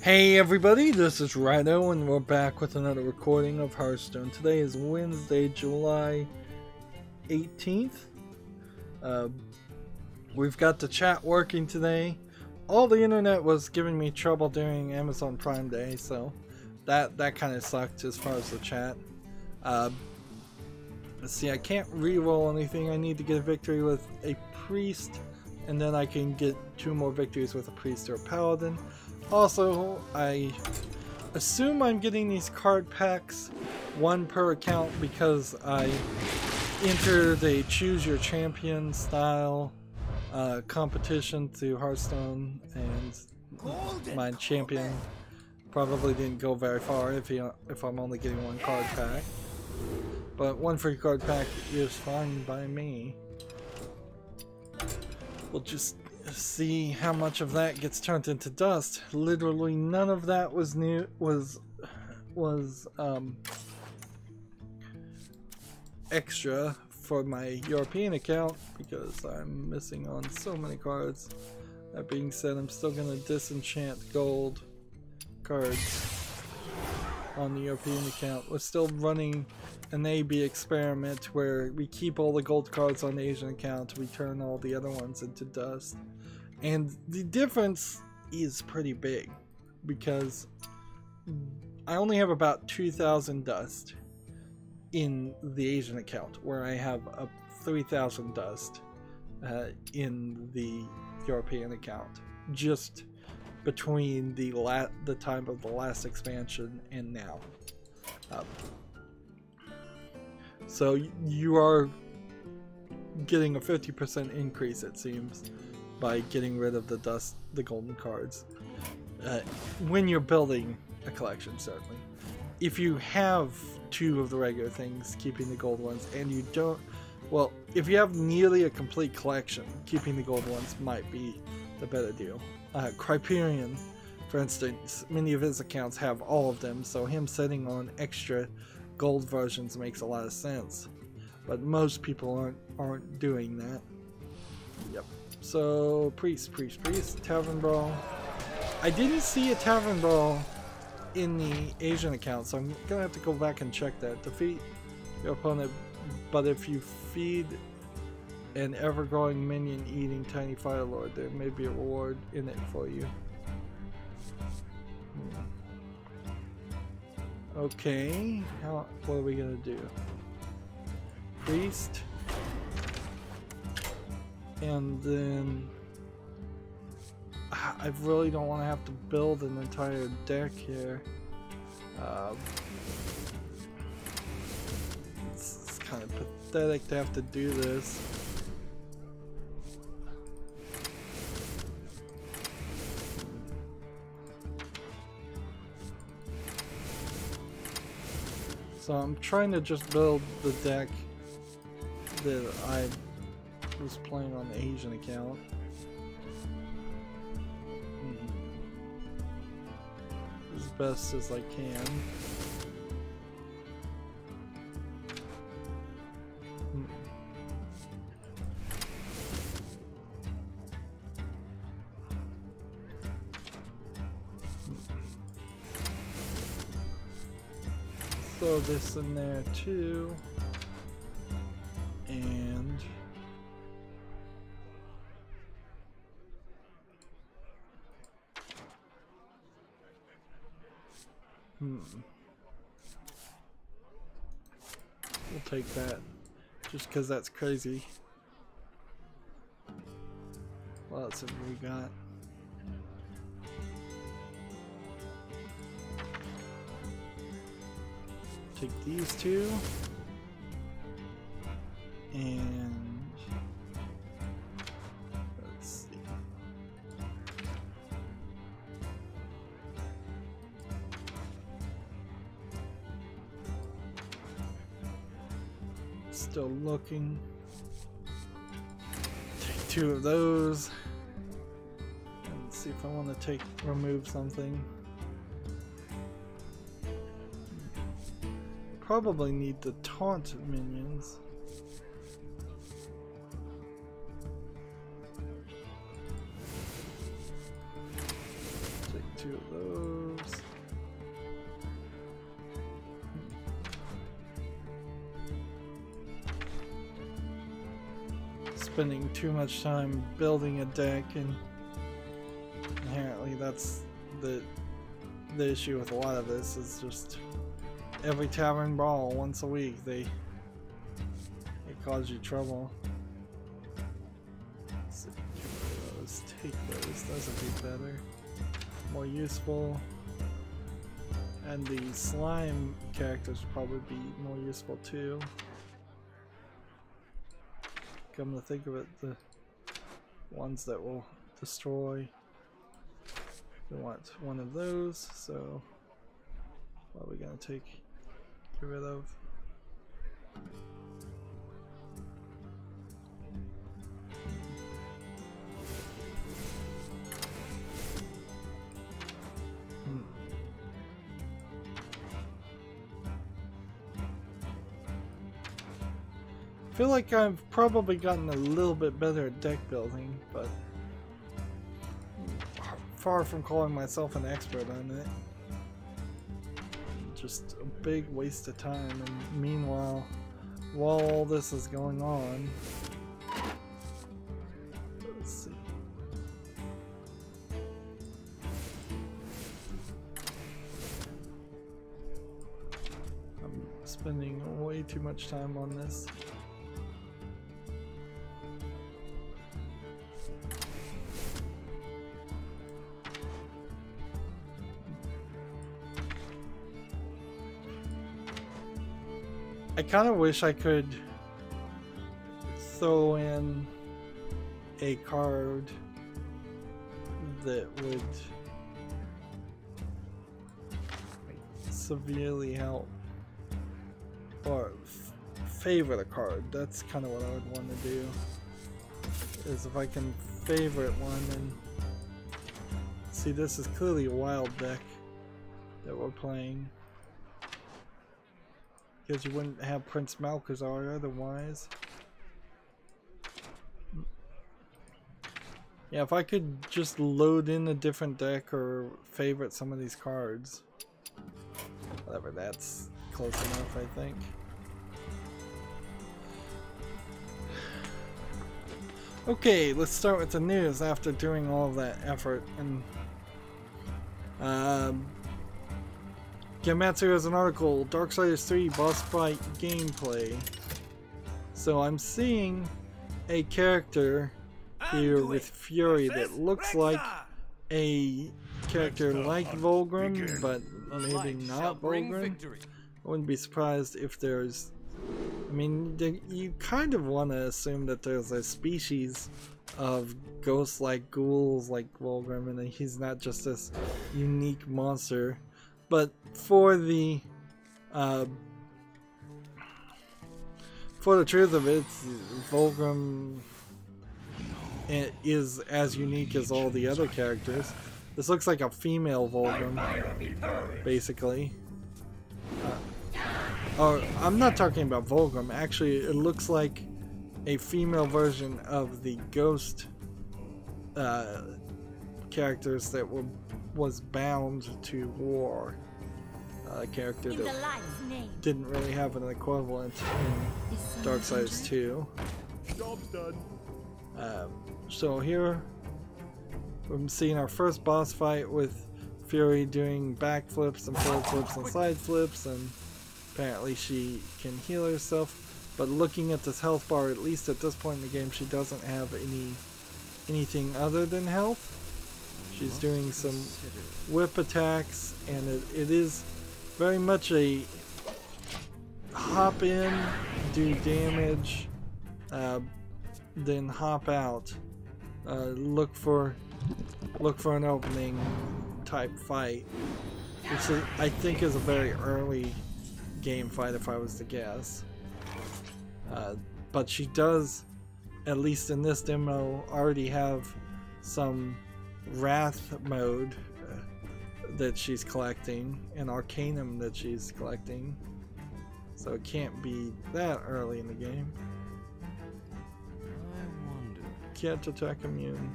Hey everybody, this is Rydo and we're back with another recording of Hearthstone. Today is Wednesday, July 18th. We've got the chat working today. All the internet was giving me trouble during Amazon Prime Day, so that kind of sucked as far as the chat. Let's see, I can't re-roll anything. I need to get a victory with a priest, and then I can get 2 more victories with a priest or a paladin. Also, I assume I'm getting these card packs, 1 per account, because I entered a choose your champion style competition through Hearthstone, and my champion probably didn't go very far if I'm only getting 1 card pack. But 1 free card pack is fine by me. We'll just see how much of that gets turned into dust. Literally none of that was new, was extra for my European account because I'm missing on so many cards. That being said, I'm still gonna disenchant gold cards on the European account. We're still running an A/B experiment where we keep all the gold cards on the Asian account, we turn all the other ones into dust. And the difference is pretty big because I only have about 2,000 dust in the Asian account, where I have a 3,000 dust in the European account, just between the time of the last expansion and now. So you are getting a 50% increase, it seems, by getting rid of the dust, the golden cards, when you're building a collection. Certainly, if you have 2 of the regular things, keeping the gold ones, and you don't, well, if you have nearly a complete collection, keeping the gold ones might be the better deal. Criterion, for instance, many of his accounts have all of them, so him setting on extra gold versions makes a lot of sense, but most people aren't doing that. Yep. So priest, tavern brawl. I didn't see a tavern brawl in the Asian account, so I'm gonna have to go back and check that. Defeat your opponent, but if you feed an ever-growing minion eating tiny fire lord, there may be a reward in it for you. Okay, what are we gonna do? Priest, and then I really don't want to have to build an entire deck here. It's kind of pathetic to have to do this. So I'm trying to just build the deck that I was playing on the Asian account. As best as I can. Throw this in there too, and we'll take that just because that's crazy. What else have we got? Take these 2 and let's see. Still looking. Take 2 of those and see if I want to remove something. Probably need the taunt minions. Take 2 of those. spending too much time building a deck, and apparently that's the issue with a lot of this. Is just every tavern brawl once a week it cause you trouble. Let's see, let's take those. Those would be better, more useful. And the slime characters would probably be more useful too. Come to think of it, the ones that will destroy. We want one of those, so what are we gonna get rid of? I feel like I've probably gotten a little bit better at deck building, but far from calling myself an expert on it. Just a big waste of time, and meanwhile, while all this is going on, let's see. I'm spending way too much time on this. I kind of wish I could throw in a card that would severely help or favorite a card. That's kind of what I would want to do, is if I can favorite one. And see, this is clearly a wild deck that we're playing, because you wouldn't have Prince Malchezaar otherwise. Yeah, if I could just load in a different deck or favorite some of these cards. Whatever, that's close enough, I think. Okay, let's start with the news after doing all of that effort. And Gamatsu has an article, Darksiders 3 boss fight gameplay. So I'm seeing a character here with Fury that looks like a character like Vulgrim, but maybe not Vulgrim. I wouldn't be surprised if there's... I mean, you kind of want to assume that there's a species of ghost-like ghouls like Vulgrim, and he's not just this unique monster. But for the truth of it, Vulgrim is as unique as all the other characters. This looks like a female Vulgrim, basically. Or I'm not talking about Vulgrim. Actually, it looks like a female version of the ghost characters that was bound to war. A character that didn't really have an equivalent in Darksiders 2. Job's done. So here we're seeing our first boss fight with Fury doing backflips and forward flips and side flips, and apparently she can heal herself. But looking at this health bar, at least at this point in the game, she doesn't have anything other than health. She's doing some whip attacks, and it is very much a hop in, do damage, then hop out, look for an opening type fight, which is, I think, is a very early game fight if I was to guess. But she does, at least in this demo, already have some Wrath mode that she's collecting, an Arcanum that she's collecting, so it can't be that early in the game. I wonder. Can't attack immune.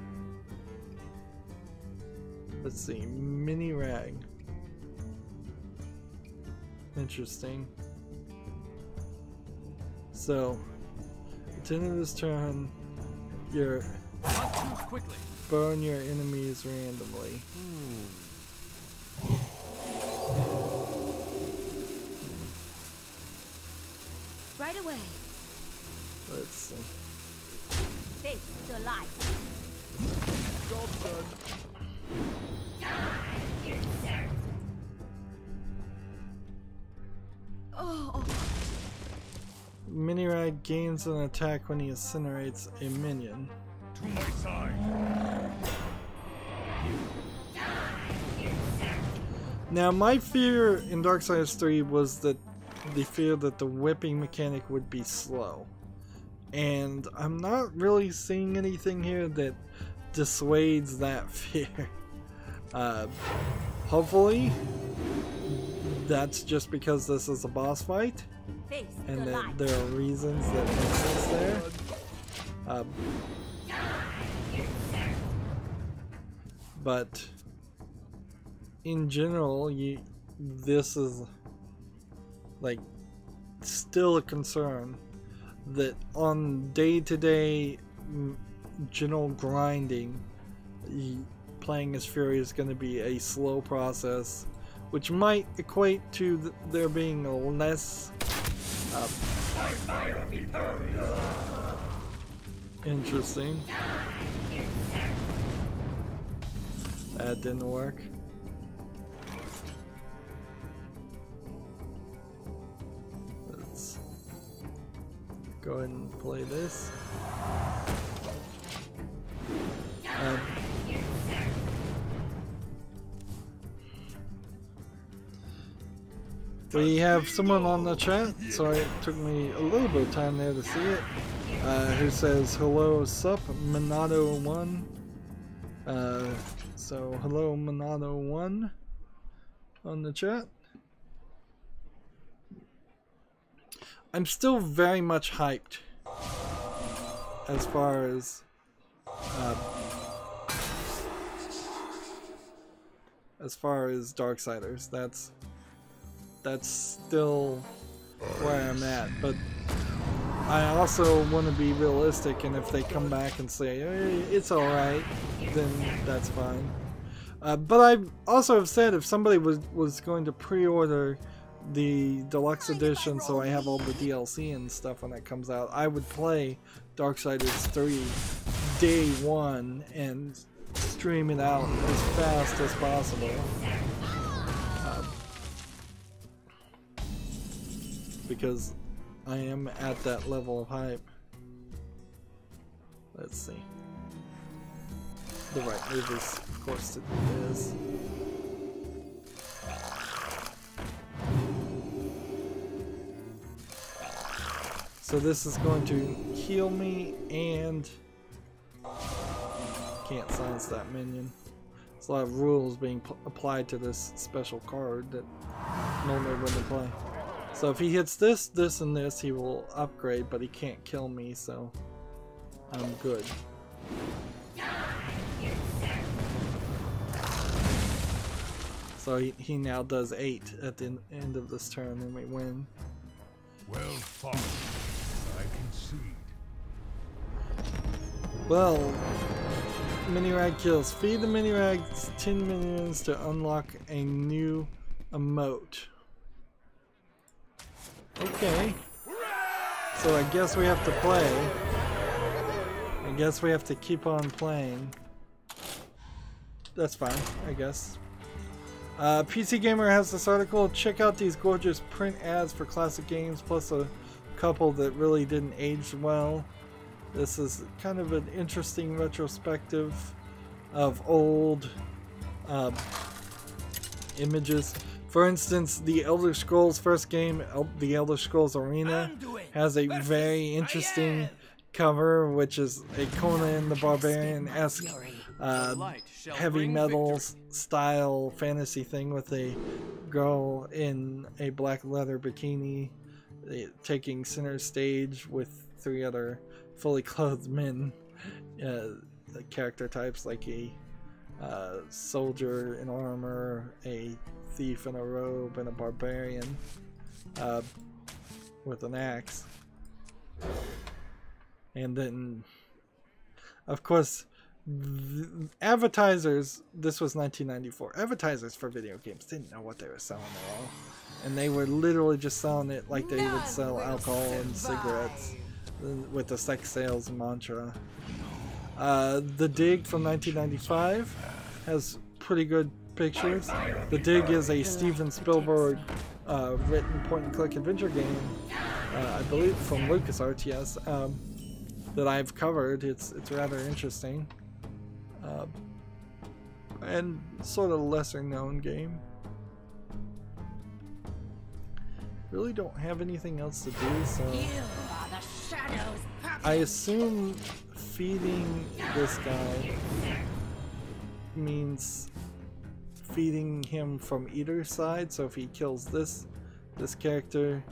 Let's see, mini rag. Interesting. So, at the end of this turn, your burn your enemies randomly. Right away. Let's see. Face the light. Job done. Oh. Minirag gains an attack when he incinerates a minion. To my side. Now, my fear in Darksiders 3 was that the fear that the whipping mechanic would be slow. And I'm not really seeing anything here that dissuades that fear. Hopefully, that's just because this is a boss fight, and that there are reasons that make sense there. But in general, this is like still a concern that on day-to-day general grinding, playing as Fury is going to be a slow process, which might equate to there being a less interesting. That didn't work. Let's go ahead and play this. We have someone on the chat, so it took me a little bit of time there to see it, who says, hello, sup, Monado1. So, hello, Monado1 on the chat. I'm still very much hyped as far as Darksiders. That's still where I'm at, but I also want to be realistic, and if they come back and say, hey, it's alright, then that's fine. But I also have said if somebody was going to pre-order the deluxe edition so I have all the DLC and stuff when it comes out, I would play Darksiders 3 day one and stream it out as fast as possible. Because I am at that level of hype. Let's see. The right move is, of course, to do this. So this is going to heal me and can't silence that minion. There's a lot of rules being applied to this special card that normally wouldn't apply. So if he hits this, this, and this, he will upgrade, but he can't kill me, so I'm good. So he now does 8 at the end of this turn, and we win. Well fought. I concede. Well, Minirag kills. Feed the Minirags 10 minions to unlock a new emote. Okay. So I guess we have to play. I guess we have to keep on playing. That's fine, I guess. PC Gamer has this article. Check out these gorgeous print ads for classic games, plus a couple that really didn't age well. This is kind of an interesting retrospective of old images. For instance, the Elder Scrolls first game, the Elder Scrolls Arena, has a very interesting cover, which is a Conan the Barbarian-esque heavy metal style fantasy thing with a girl in a black leather bikini taking center stage with 3 other fully clothed men, character types like a soldier in armor, a thief in a robe, and a barbarian with an axe. And then Of course, advertisers, this was 1994, advertisers for video games didn't know what they were selling at all. And they were literally just selling it like they would sell alcohol and cigarettes with the sex sales mantra. The Dig from 1995 has pretty good pictures. The Dig is a Steven Spielberg written point-and-click adventure game, I believe from LucasArts, yes, that I've covered. It's rather interesting. And sort of lesser-known game. Really don't have anything else to do, so I assume feeding this guy means feeding him from either side. So if he kills this character,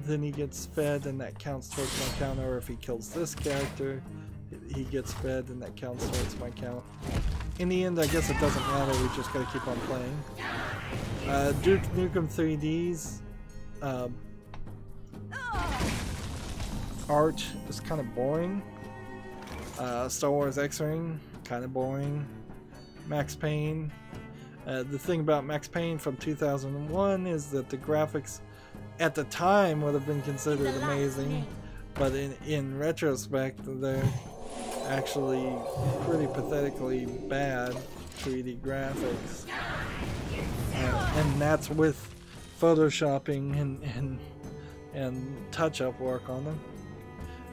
then he gets fed and that counts towards my count, or if he kills this character, he gets fed and that counts towards my count. In the end, I guess it doesn't matter, we just gotta keep on playing. Duke Nukem 3D's art is kind of boring. Star Wars X-Wing, kind of boring. Max Payne. The thing about Max Payne from 2001 is that the graphics at the time would have been considered amazing, but in retrospect they're actually pretty pathetically bad 3D graphics. And that's with photoshopping and touch-up work on them.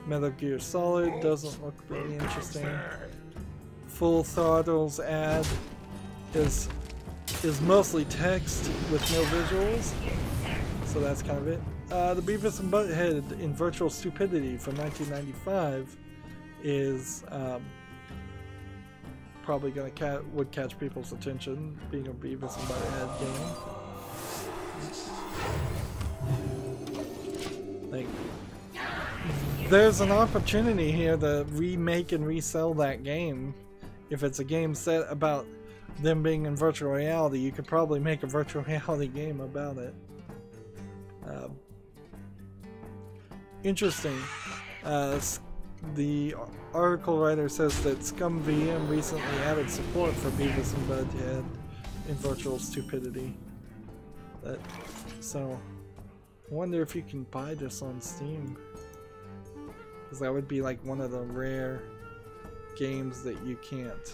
Metal Gear Solid doesn't look really interesting. Full Throttle's ad is mostly text with no visuals, so that's kind of it. The Beavis and Butthead in Virtual Stupidity from 1995 is probably would catch people's attention, being a Beavis and Butthead game. Like, there's an opportunity here to remake and resell that game. If it's a game set about them being in virtual reality, you could probably make a virtual reality game about it. Interesting. The article writer says that ScumVM recently added support for Beavis and Butthead in Virtual Stupidity. So, I wonder if you can buy this on Steam. Because that would be like one of the rare games that you can't.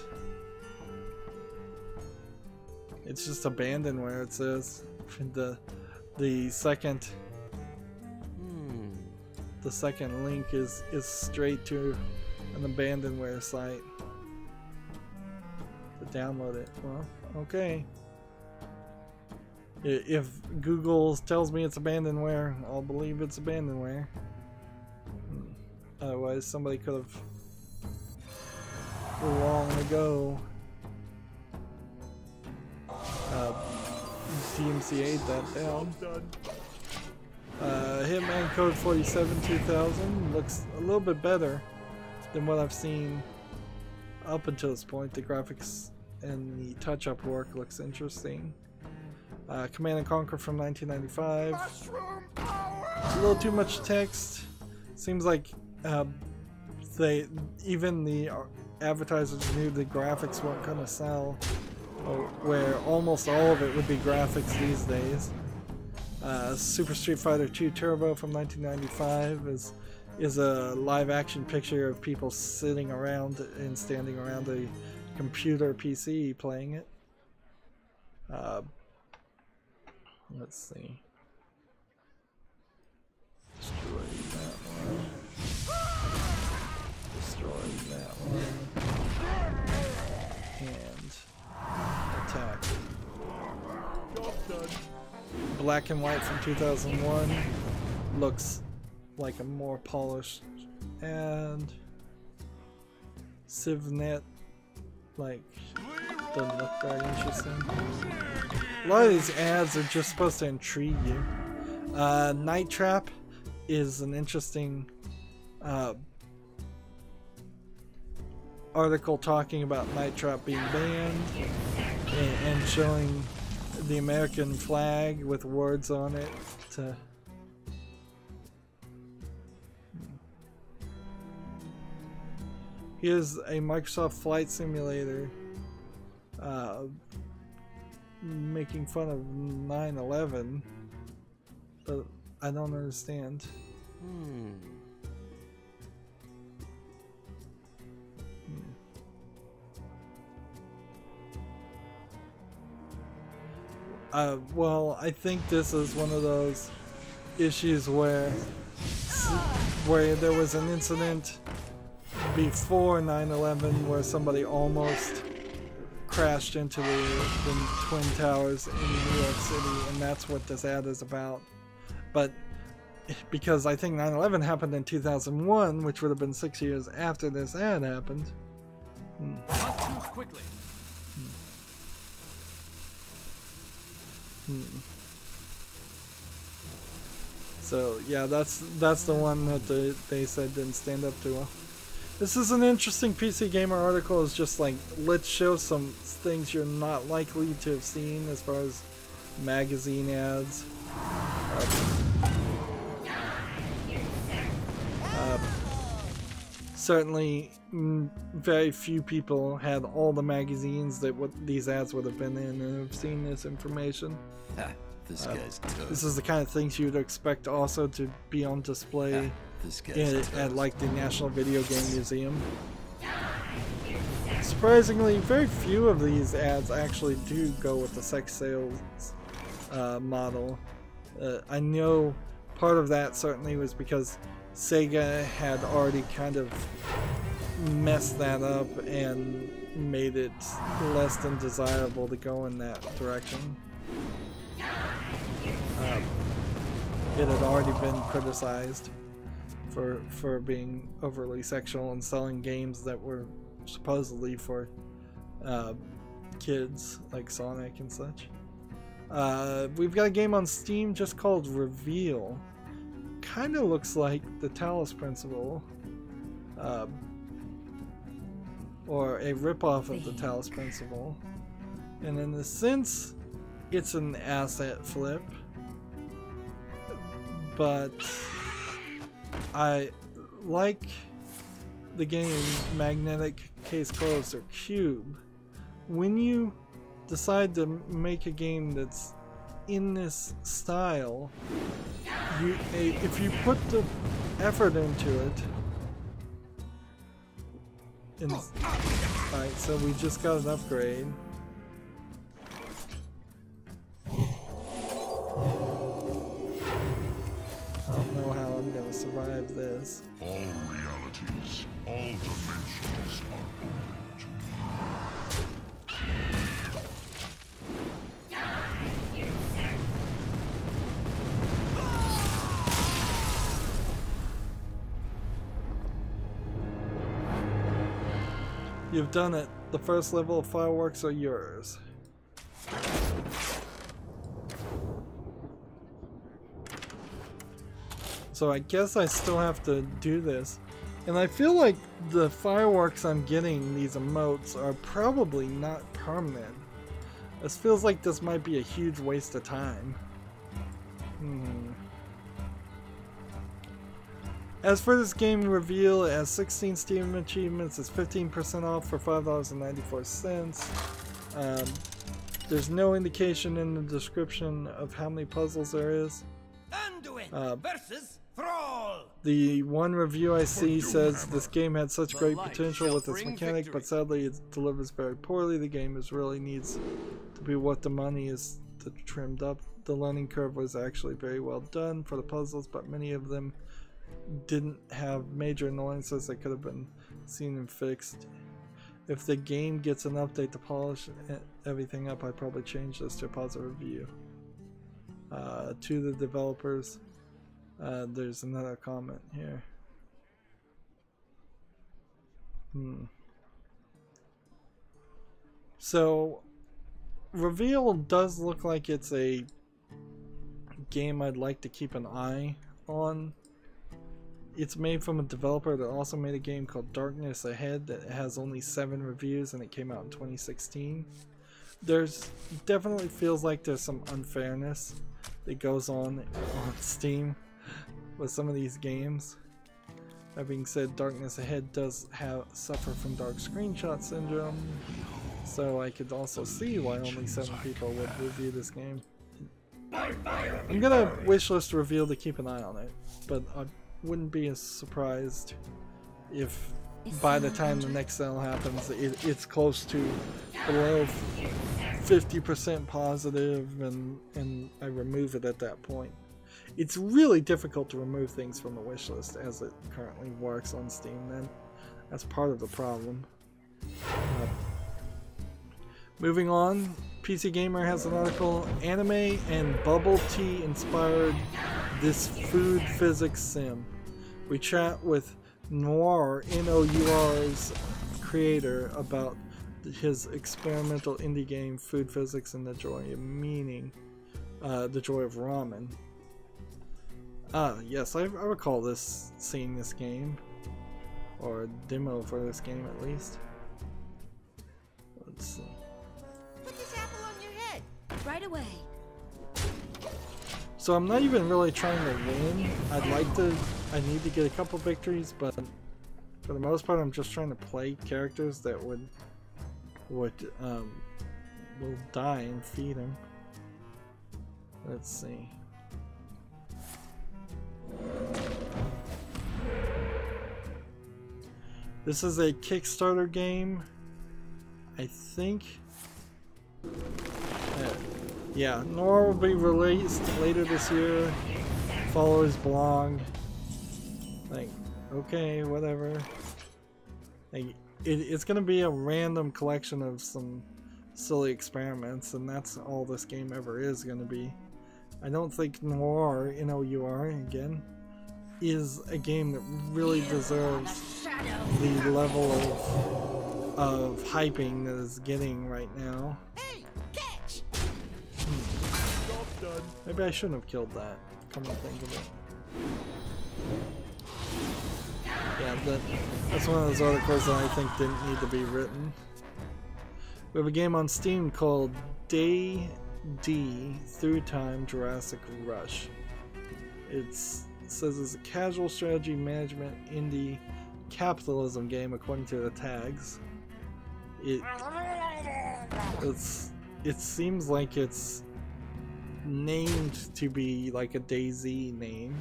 It's just abandonware, it says. The second link is straight to an abandonware site to download it. Well, okay. If Google tells me it's abandonware, I'll believe it's abandonware. Otherwise, somebody could have long ago DMCA'd that down. Hitman Code 47 2000 looks a little bit better than what I've seen up until this point. The graphics and the touch-up work looks interesting. Command & Conquer from 1995. A little too much text. Seems like even the advertisers knew the graphics weren't gonna sell, where almost all of it would be graphics these days. Super Street Fighter 2 Turbo from 1995 is a live-action picture of people sitting around and standing around a computer PC playing it. Let's see. Destroy that one. Destroy that one. And attack. Black and White from 2001 looks like a more polished, and CivNet like doesn't look very interesting. A lot of these ads are just supposed to intrigue you. Night Trap is an interesting article talking about Night Trap being banned and showing the American flag with words on it to Here's a Microsoft Flight Simulator making fun of 9/11, but I don't understand. Well, I think this is one of those issues where there was an incident before 9/11 where somebody almost crashed into the Twin Towers in New York City, and that's what this ad is about. But because I think 9/11 happened in 2001, which would have been 6 years after this ad happened. Not too quickly. So yeah, that's the one that they said didn't stand up too well. This is an interesting PC Gamer article. It's just like, let's show some things you're not likely to have seen as far as magazine ads. Certainly, very few people had all the magazines that these ads would have been in and have seen this information. This guy's tough. This is the kind of things you'd expect also to be on display at like the National Video Game Museum. Surprisingly, very few of these ads actually do go with the sex sales model. I know part of that certainly was because Sega had already kind of messed that up and made it less than desirable to go in that direction. It had already been criticized for being overly sexual and selling games that were supposedly for kids, like Sonic and such. We've got a game on Steam just called Reveal. Kind of looks like the Talos Principle, or a ripoff of the Talos Principle, and in a sense it's an asset flip, but I like the game Magnetic Case Closed, or Cube. When you decide to make a game that's in this style, if you put the effort into it, alright, so we just got an upgrade. I don't know how I'm gonna survive this. All realities, all dimensions are open to me. You've done it. The first level of fireworks are yours. So I guess I still have to do this. And I feel like the fireworks I'm getting, these emotes, are probably not permanent. This feels like this might be a huge waste of time. As for this game Reveal, it has 16 Steam achievements. It's 15% off for $5.94. There's no indication in the description of how many puzzles there is. Versus Thrall. The one review I see says this game had such great potential with its mechanic, but sadly it delivers very poorly. The game really needs to be what the money is trimmed up. The learning curve was actually very well done for the puzzles, but many of them didn't have major annoyances that could have been seen and fixed. If the game gets an update to polish everything up, I'd probably change this to a positive review. To the developers, there's another comment here. So Reveal does look like it's a game I'd like to keep an eye on. It's made from a developer that also made a game called Darkness Ahead that has only 7 reviews, and it came out in 2016. There's definitely feels like there's some unfairness that goes on Steam with some of these games. That being said, Darkness Ahead does suffer from dark screenshot syndrome, so I could also see why only 7 people would review this game. I'm gonna wishlist reveal to keep an eye on it, but I wouldn't be as surprised if by the time the next sale happens it's close to below 50% positive and I remove it at that point. It's really difficult to remove things from the wishlist as it currently works on Steam, then. That's part of the problem. Moving on, PC Gamer has an article, anime and bubble tea inspired this food physics sim. We chat with Noir, N-O-U-R's creator, about his experimental indie game Food Physics and the Joy of Meaning, the Joy of Ramen. Yes, I recall seeing this game, or a demo for this game at least. Let's see. Put this apple on your head. Right away. So I'm not even really trying to win. I need to get a couple victories, but for the most part I'm just trying to play characters that will die and feed him. Let's see. This is a Kickstarter game, I think. Yeah, Nora will be released later this year. Follow his blog. Like, okay, whatever. Like, it's gonna be a random collection of some silly experiments, and that's all this game ever is gonna be. I don't think Noir, N-O-U-R, again, is a game that really deserves the level of hyping that it's getting right now. Hey, catch! Maybe I shouldn't have killed that, come to think of it. Yeah, that's one of those articles that I think didn't need to be written. We have a game on Steam called Day D Through Time Jurassic Rush. It says it's a casual strategy management indie capitalism game according to the tags. It seems like it's named to be like a DayZ name.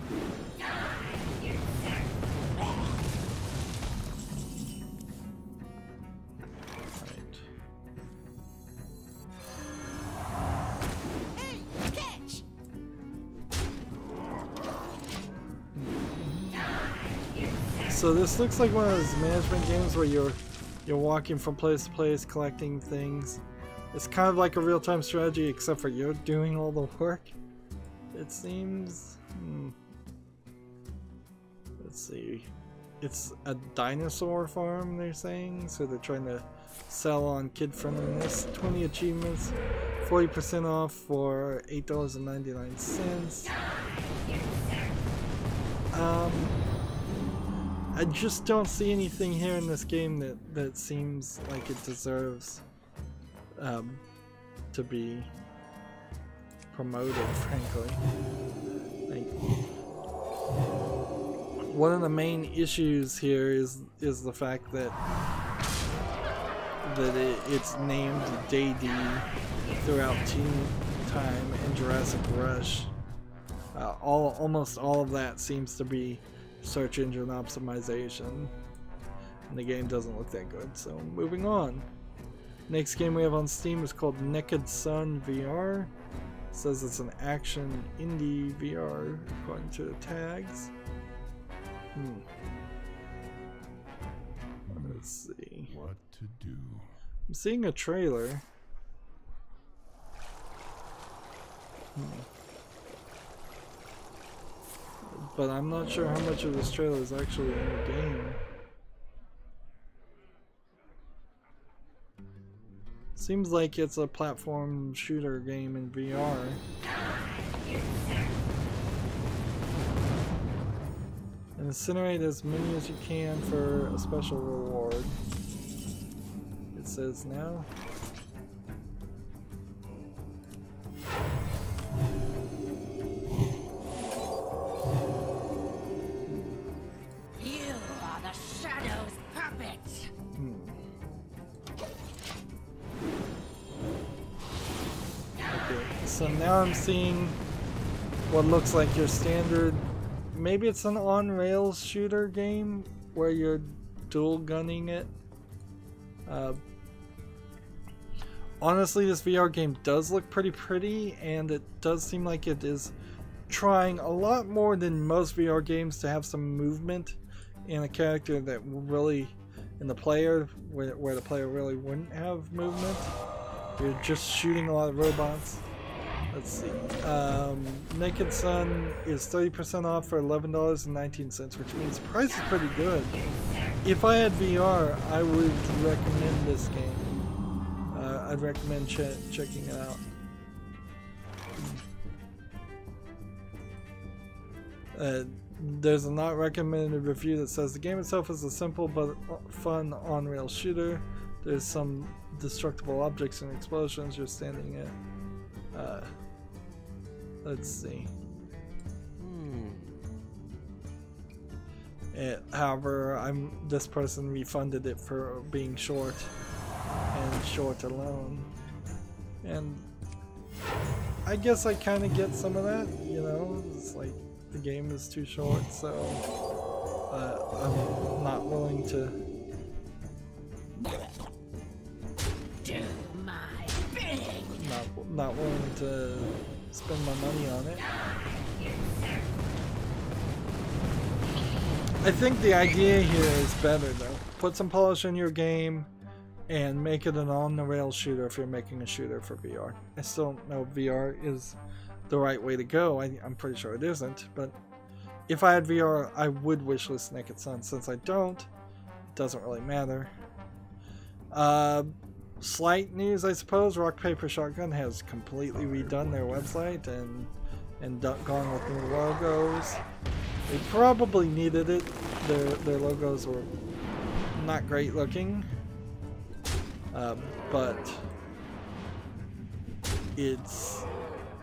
So this looks like one of those management games where you're walking from place to place collecting things. It's kind of like a real-time strategy except for you're doing all the work, it seems. Let's see. It's a dinosaur farm, they're saying, so they're trying to sell on kid-friendliness. 20 achievements, 40% off for $8.99. I just don't see anything here in this game that seems like it deserves to be promoted, frankly. Like, one of the main issues here is the fact that it's named Day D throughout Teen Time and Jurassic Rush. Almost all of that seems to be search engine optimization, and the game doesn't look that good, so moving on. Next game we have on Steam is called Naked Sun VR. It says it's an action indie VR according to the tags. Let's see what to do. I'm seeing a trailer. But I'm not sure how much of this trailer is actually in the game. Seems like it's a platform shooter game in VR. And incinerate as many as you can for a special reward. It says now. So now I'm seeing what looks like your standard, maybe it's an on-rails shooter game where you're dual gunning it. Honestly, this VR game does look pretty, and it does seem like it is trying a lot more than most VR games to have some movement in a character that really, in the player, where the player really wouldn't have movement. You're just shooting a lot of robots. Let's see. Naked Sun is 30% off for $11.19, which means the price is pretty good. If I had VR, I would recommend this game. I'd recommend checking it out. There's a not recommended review that says the game itself is a simple but fun on-rails shooter. There's some destructible objects and explosions you're standing at. Let's see. However, this person refunded it for being short and short alone, and I guess I kind of get some of that. You know, it's like the game is too short, so I'm not willing to. Not willing to spend my money on it. I think the idea here is better though. Put some polish in your game and make it an on-the-rails shooter if you're making a shooter for VR. I still don't know if VR is the right way to go. I'm pretty sure it isn't, but if I had VR, I would wishlist Naked Sun. Since I don't, it doesn't really matter. Slight news, I suppose. Rock Paper Shotgun has completely redone their website and gone with new logos. They probably needed it. Their logos were not great looking, but it's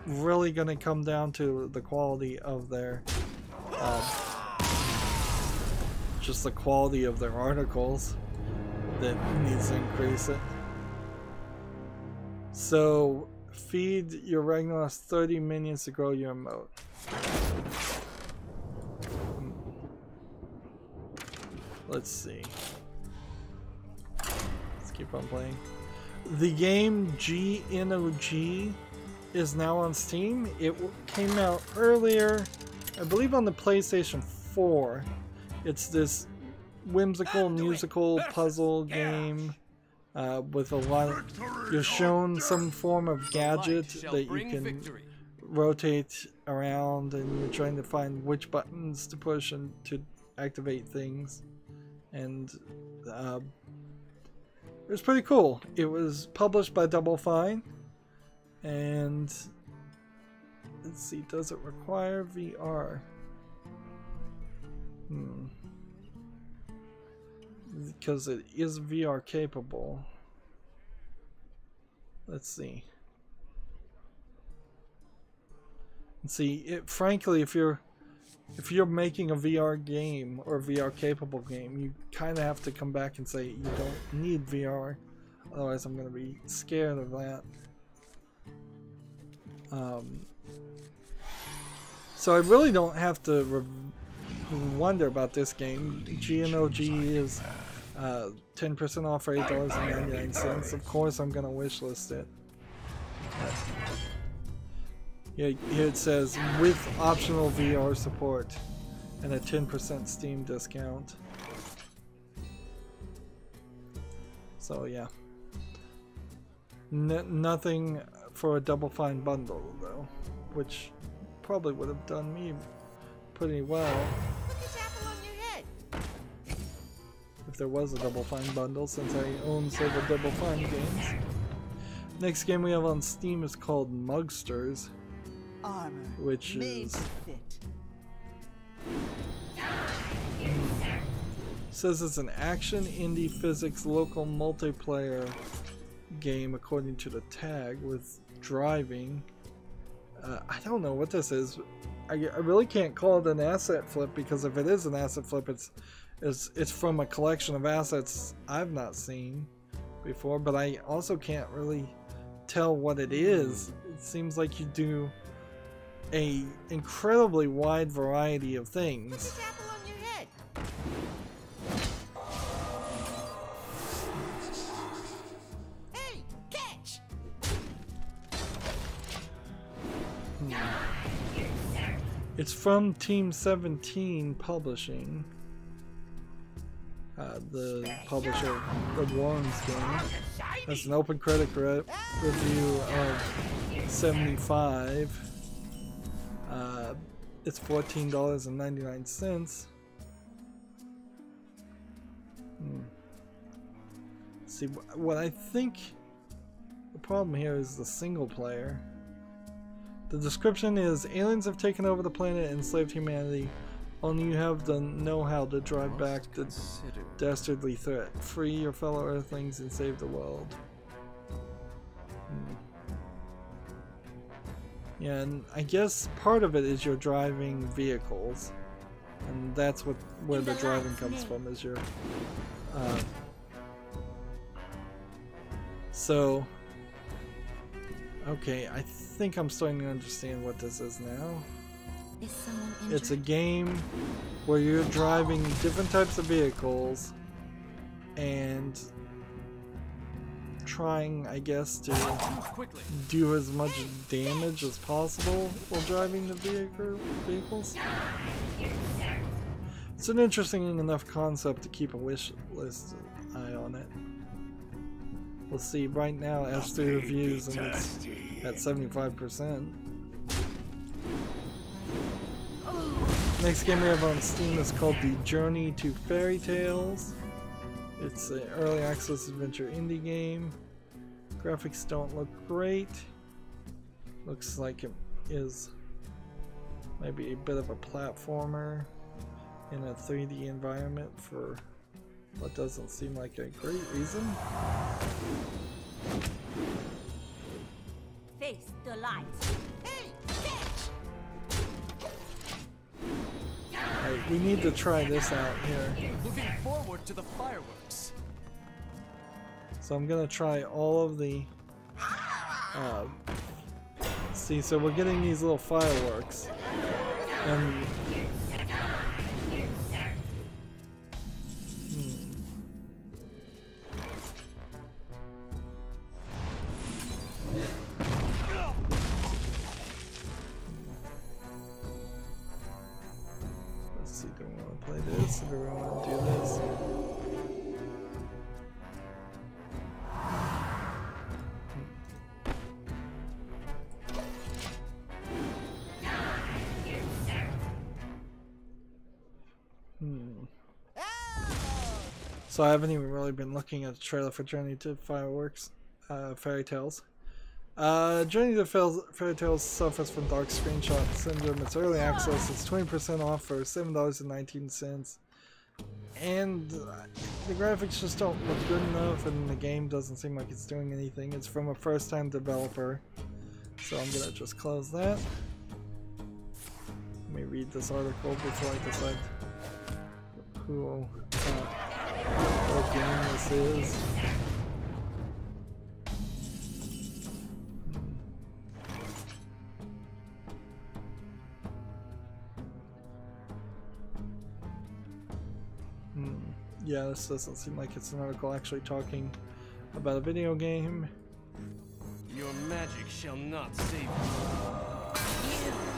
really going to come down to the quality of their just the quality of their articles that needs to increase it. So feed your Ragnaros 30 minions to grow your emote. Let's see. Let's keep on playing. The game GNOG is now on Steam. It came out earlier, I believe, on the PlayStation 4. It's this whimsical musical puzzle game with a lot of, you're shown some form of gadget that you can rotate around, and you're trying to find which buttons to push and to activate things. And it was pretty cool. It was published by Double Fine, and let's see, does it require VR? Because it is VR capable. Let's see. And see, frankly, if you're making a VR game or a VR capable game, you kind of have to come back and say you don't need VR, otherwise I'm going to be scared of that. So I really don't have to wonder about this game. GNOG is 10% off for $8.99. Of course I'm going to wishlist it. Here it says, with optional VR support and a 10% Steam discount. So yeah. Nothing for a Double Fine bundle though, which probably would have done me pretty well. Put this apple on your head. If there was a Double Fine bundle, since I own several Double Fine games. Next game we have on Steam is called Mugsters. Armor Which made is to fit. Says it's an action indie physics local multiplayer game according to the tag with driving. I don't know what this is. I really can't call it an asset flip, because if it is an asset flip, it's from a collection of assets I've not seen before, but I also can't really tell what it is. It seems like you do a incredibly wide variety of things. Put this apple on your head. Hey, catch! It's from Team 17 Publishing, the publisher of the Worms game. That's an open critic review of 75. It's $14.99. See, what I think the problem here is the single player. The description is, aliens have taken over the planet and enslaved humanity. Only you have the know-how to drive back the dastardly threat. Free your fellow Earthlings and save the world. Yeah, and I guess part of it is you're driving vehicles, and that's where the driving comes from, is your so okay, I think I'm starting to understand what this is now. Is someone injured? It's a game where you're driving different types of vehicles and trying, I guess, to do as much damage as possible while driving the vehicles. It's an interesting enough concept to keep a wish list eye on it. We'll see. Right now, it has 3 reviews and it's at 75%. Next game we have on Steam is called The Journey to Fairy Tales. It's an early access adventure indie game. Graphics don't look great. Looks like it is maybe a bit of a platformer in a 3D environment for what doesn't seem like a great reason. Face the light. Hey, catch! Alright, we need to try this out here. Looking forward to the fireworks. So I'm gonna try all of the see, so we're getting these little fireworks, and let's see, do we want to play this or do we want to do this? So I haven't even really been looking at the trailer for Journey to Fairy Tales. Journey to Fairy Tales suffers from dark screenshot syndrome. It's early access. It's 20% off for $7.19. And the graphics just don't look good enough, and the game doesn't seem like it's doing anything. It's from a first-time developer. So I'm gonna just close that. Let me read this article before I decide what game this is. Yeah, this doesn't seem like it's an article actually talking about a video game. Your magic shall not save you. You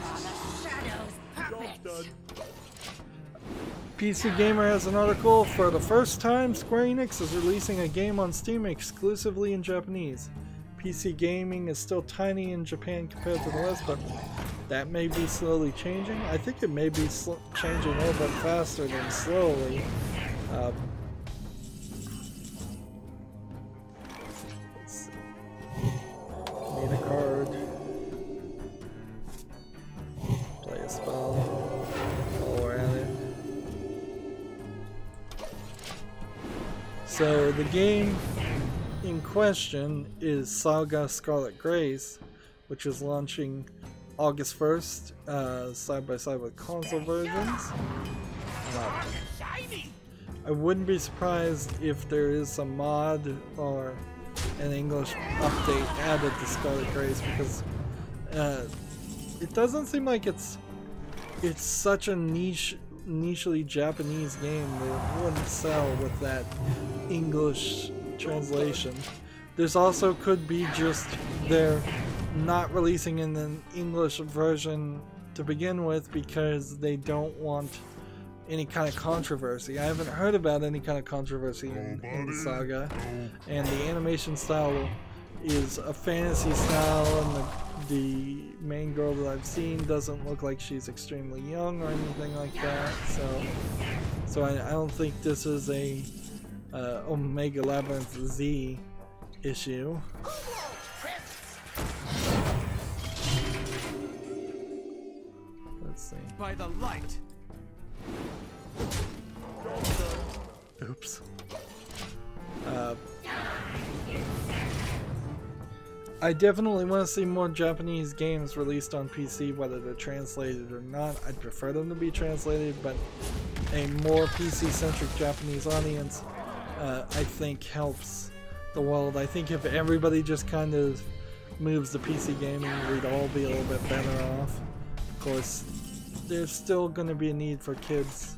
are the shadow's puppet. PC Gamer has an article. For the first time, Square Enix is releasing a game on Steam exclusively in Japanese. PC gaming is still tiny in Japan compared to the West, but that may be slowly changing. I think it may be changing a little bit faster than slowly. Let's see. Need a card. Play a spell. While we're at it. So the game in question is Saga Scarlet Grace, which is launching August 1st, side by side with console versions. I wouldn't be surprised if there is some mod or an English update added to Scarlet Grace, because It doesn't seem like it's such a nichely Japanese game that it wouldn't sell with that English translation. There's also could be just they're not releasing in an English version to begin with because they don't want any kind of controversy. I haven't heard about any kind of controversy in Saga, and the animation style is a fantasy style, and the main girl that I've seen doesn't look like she's extremely young or anything like that. So I don't think this is a Omega Labyrinth Z issue. Let's see. By the light. Oops. I definitely want to see more Japanese games released on PC, whether they're translated or not. I'd prefer them to be translated, but a more PC-centric Japanese audience, I think, helps the world. I think if everybody just kind of moves to PC gaming, we'd all be a little bit better off. Of course, there's still going to be a need for kids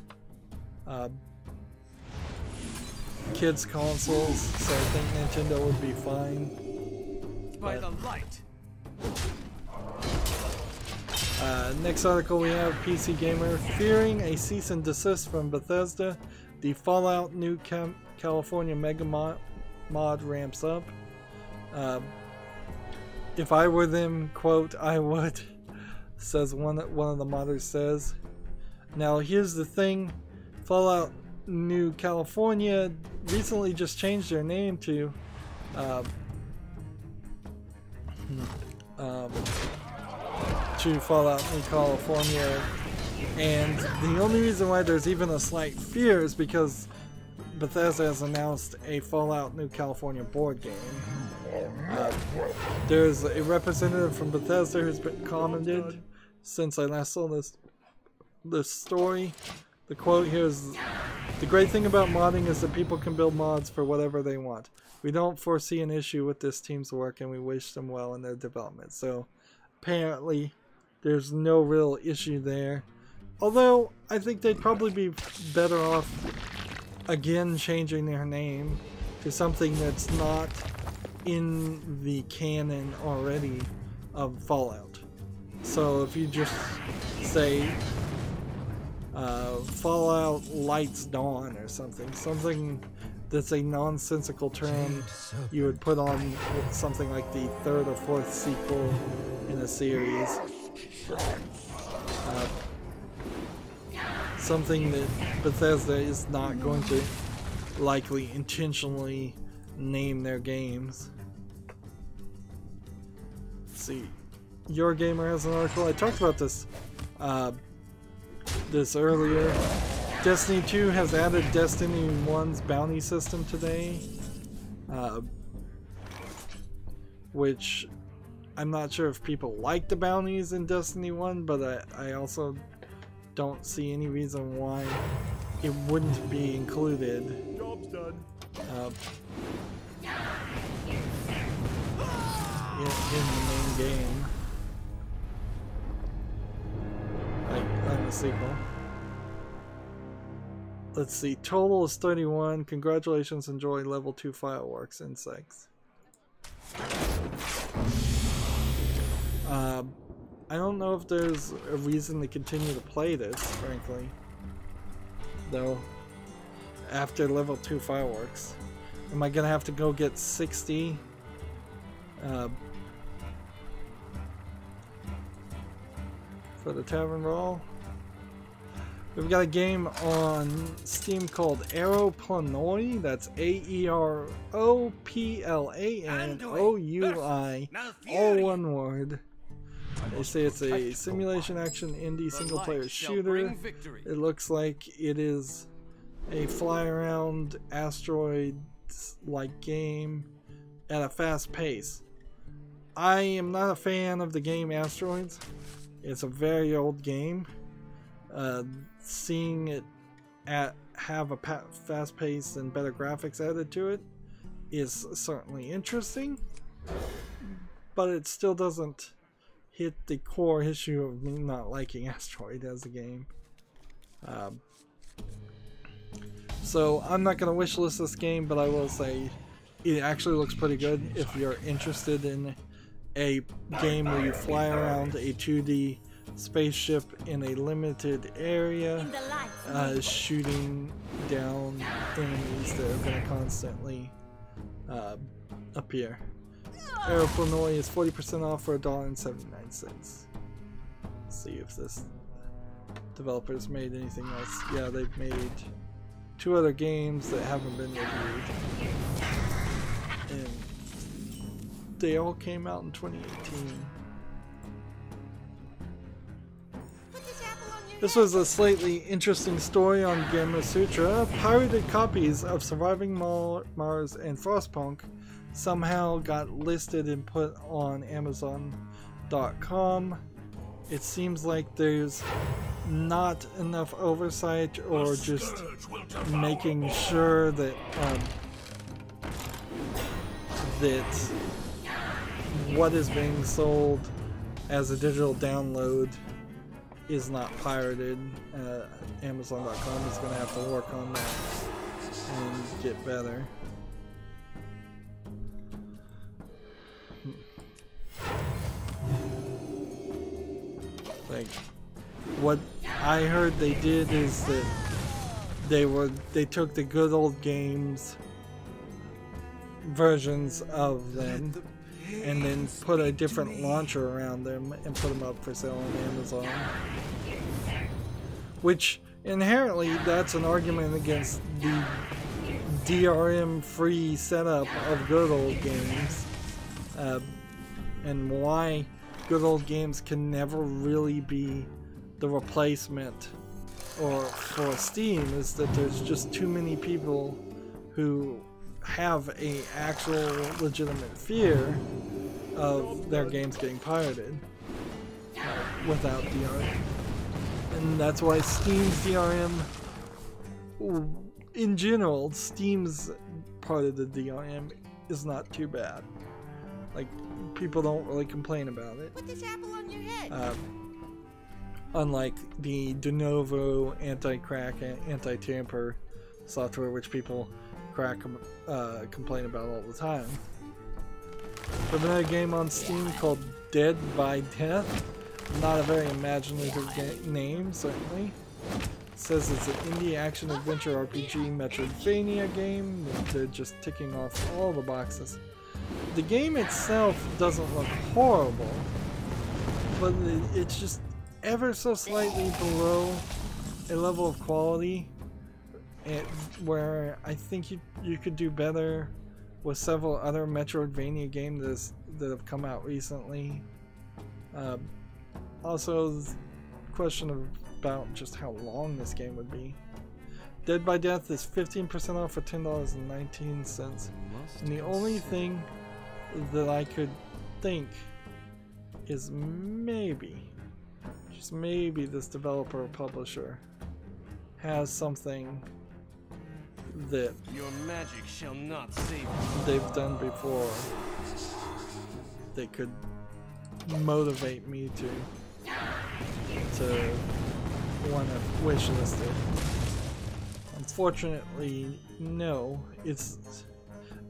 consoles, so I think Nintendo would be fine. By the light. Next article we have PC Gamer fearing a cease and desist from Bethesda. The Fallout New California Mega mod ramps up. If I were them, quote, I would, says one of the modders says. Now here's the thing, Fallout New California recently just changed their name to Fallout New California, and the only reason why there's even a slight fear is because Bethesda has announced a Fallout New California board game. There's a representative from Bethesda who's been commented since I last saw this story. The quote here is, "The great thing about modding is that people can build mods for whatever they want. We don't foresee an issue with this team's work and we wish them well in their development." So apparently there's no real issue there. Although I think they'd probably be better off again changing their name to something that's not in the canon already of Fallout. So if you just say Fallout Lights Dawn or something that's a nonsensical term you would put on something like the third or fourth sequel in a series. Something that Bethesda is not going to likely intentionally name their games. Let's see. Your Gamer has an article. I talked about this earlier. Destiny 2 has added Destiny 1's bounty system today, which I'm not sure if people like the bounties in Destiny 1, but I also don't see any reason why it wouldn't be included. Job's done. In the main game. On the sequel. Let's see, total is 31. Congratulations, enjoy level 2 fireworks insects. I don't know if there's a reason to continue to play this, frankly. Though, after level 2 fireworks. Am I gonna have to go get 60? For the Tavern Brawl? We've got a game on Steam called Aeroplanoi. That's AEROPLANOUI. All one word. They say it's a simulation action indie single player shooter. It looks like it is a fly around asteroids like game at a fast pace. I am not a fan of the game Asteroids. It's a very old game. Seeing it have a fast pace and better graphics added to it is certainly interesting, but it still doesn't hit the core issue of me not liking Asteroid as a game. So I'm not going to wishlist this game, but I will say it actually looks pretty good if you're interested in a game where you fly around a 2D spaceship in a limited area, shooting down enemies that are going to constantly appear. Aeroplanoi is 40% off for $1.79. Let's see if this developer's made anything else. Yeah, they've made 2 other games that haven't been reviewed, and they all came out in 2018. This was a slightly interesting story on Gamasutra. Pirated copies of Surviving Mars and Frostpunk somehow got listed and put on Amazon.com. It seems like there's not enough oversight, or just making sure that that what is being sold as a digital download is not pirated. Amazon.com is going to have to work on that and get better. Like, what I heard they did is that they took the good old games versions of them and then put a different launcher around them and put them up for sale on Amazon. Which inherently, that's an argument against the DRM free setup of good old games, and why good old games can never really be the replacement or for Steam is that there's just too many people who have a actual legitimate fear of their games getting pirated without DRM. And that's why Steam's DRM, in general, Steam's part of the DRM is not too bad. Like, people don't really complain about it. Put this apple on your head. Unlike the de novo anti-crack and anti-tamper software, which people complain about all the time. We have another game on Steam called Dead by Death. Not a very imaginative name, certainly. It says it's an indie action adventure RPG Metroidvania game. They're just ticking off all the boxes. The game itself doesn't look horrible, but it's just ever so slightly below a level of quality where I think you could do better with several other Metroidvania games that have come out recently. Also, the question about just how long this game would be. Dead by Death is 15% off for $10.19, and the only thing that I could think is maybe, just maybe, this developer or publisher has something that your magic shall not save you. They've done before that could motivate me to want to wishlist it. Unfortunately, no.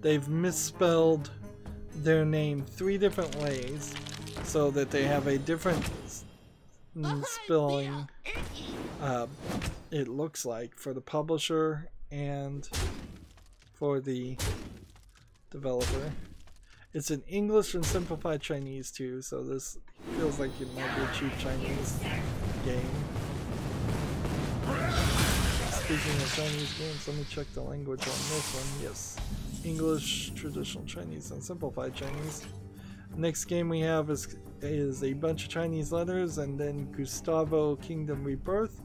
They've misspelled their name 3 different ways so that they have a different spelling, it looks like, for the publisher and for the developer. It's in English and simplified Chinese too, so this feels like it might be a cheap Chinese game. Speaking of Chinese games, let me check the language on this one. Yes, English, traditional Chinese, and simplified Chinese. Next game we have is a bunch of Chinese letters, and then Gustavo Kingdom Rebirth,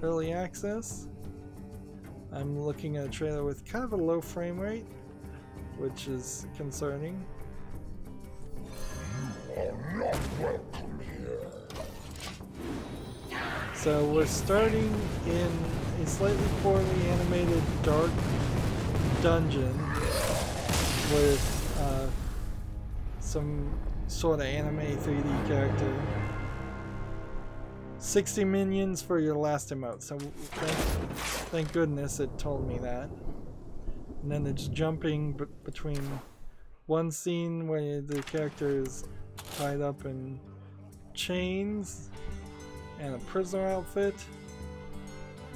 early access. I'm looking at a trailer with kind of a low frame rate, which is concerning. You are not welcome here. So we're starting in a slightly poorly animated dark dungeon with some sort of anime 3D character. 60 minions for your last emote. So thank goodness it told me that. And then it's jumping between one scene where the character is tied up in chains and a prisoner outfit,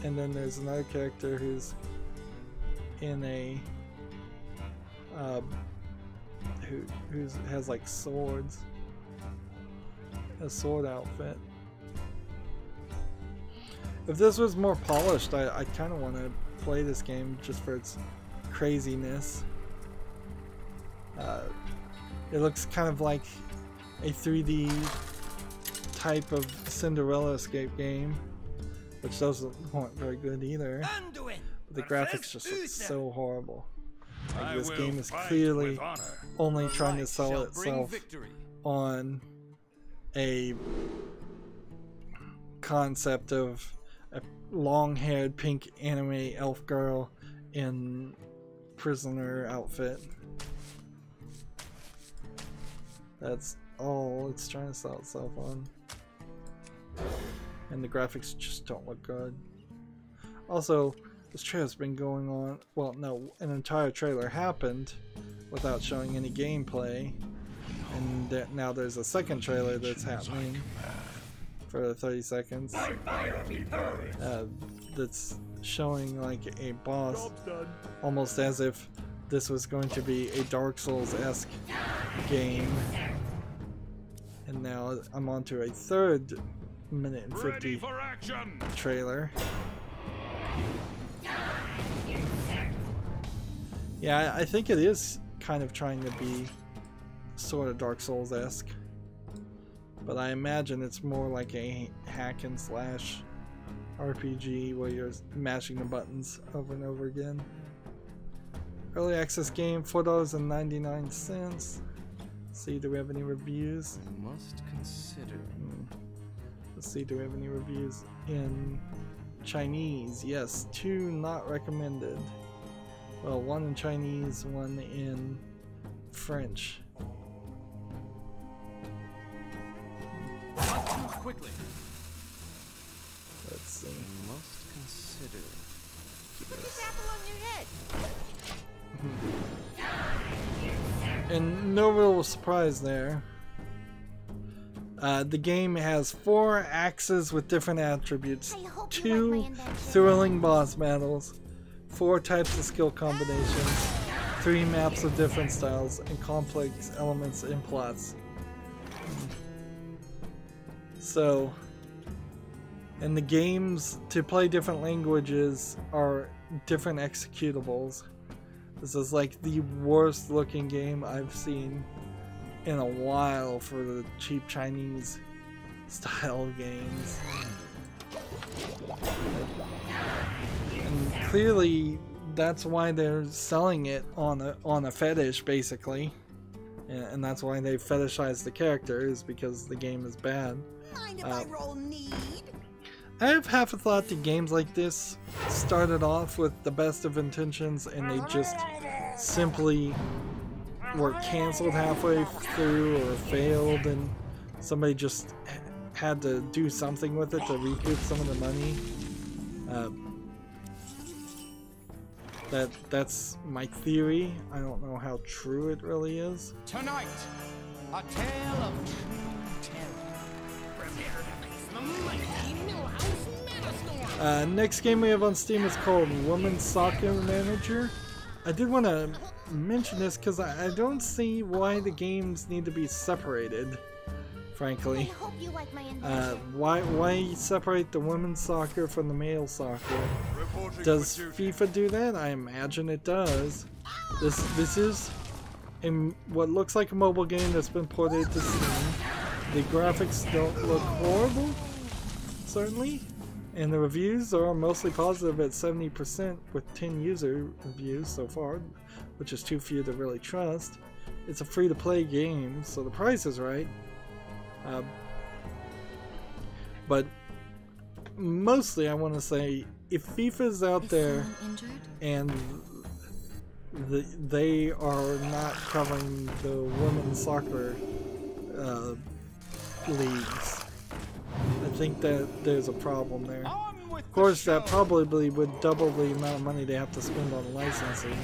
and then there's another character who's in a who has like swords, a sword outfit. If this was more polished, I kind of want to play this game just for its craziness. It looks kind of like a 3D type of Cinderella escape game, which weren't very good either. But the graphics just look so horrible. Like, this game is clearly only trying to sell itself on a concept of a long-haired pink anime elf girl in prisoner outfit. That's all it's trying to sell itself on. And the graphics just don't look good. Also, this trailer's been going on, well, no, an entire trailer happened without showing any gameplay. And now there's a second trailer that's happening for 30 seconds. That's showing like a boss, almost as if this was going to be a Dark Souls-esque game. And now I'm on to a third minute and 50 trailer. Yeah, I think it is kind of trying to be sort of Dark Souls-esque, but I imagine it's more like a hack and slash RPG where you're mashing the buttons over and over again. Early access game, $4.99. See, do we have any reviews? I must consider. Let's see, do we have any reviews in Chinese? Yes, 2 not recommended. Well, 1 in Chinese, 1 in French. Not too quickly. Let's see. I must consider. Keep this apple on your head. And no real surprise there. The game has 4 axes with different attributes, 2 thrilling boss battles, 4 types of skill combinations, 3 maps of different styles, and complex elements and plots. So, and the games to play different languages are different executables. This is like the worst looking game I've seen in a while for the cheap Chinese style games. And clearly that's why they're selling it on a fetish, basically. And that's why they fetishize the characters, because the game is bad. Mind if I roll need? I have half a thought that games like this started off with the best of intentions and they just simply were canceled halfway through or failed, and somebody just had to do something with it to recoup some of the money. That's my theory. I don't know how true it really is. Tonight, a tale of true terror. Prepare to face the mighty Millhouse Metastorm. Next game we have on Steam is called Women's Soccer Manager. I did want to mention this because I don't see why the games need to be separated, frankly. I hope you like my invention. Why separate the women's soccer from the male soccer? Does FIFA do that? I imagine it does. This is what looks like a mobile game that's been ported to Steam. The graphics don't look horrible, certainly, and the reviews are mostly positive at 70% with 10 user reviews so far, which is too few to really trust. It's a free-to-play game, so the price is right. But mostly I want to say, if FIFA's out there and they are not covering the women's soccer leagues. I think that there's a problem there. On with Of course, the that show. probably would double the amount of money they have to spend on licensing.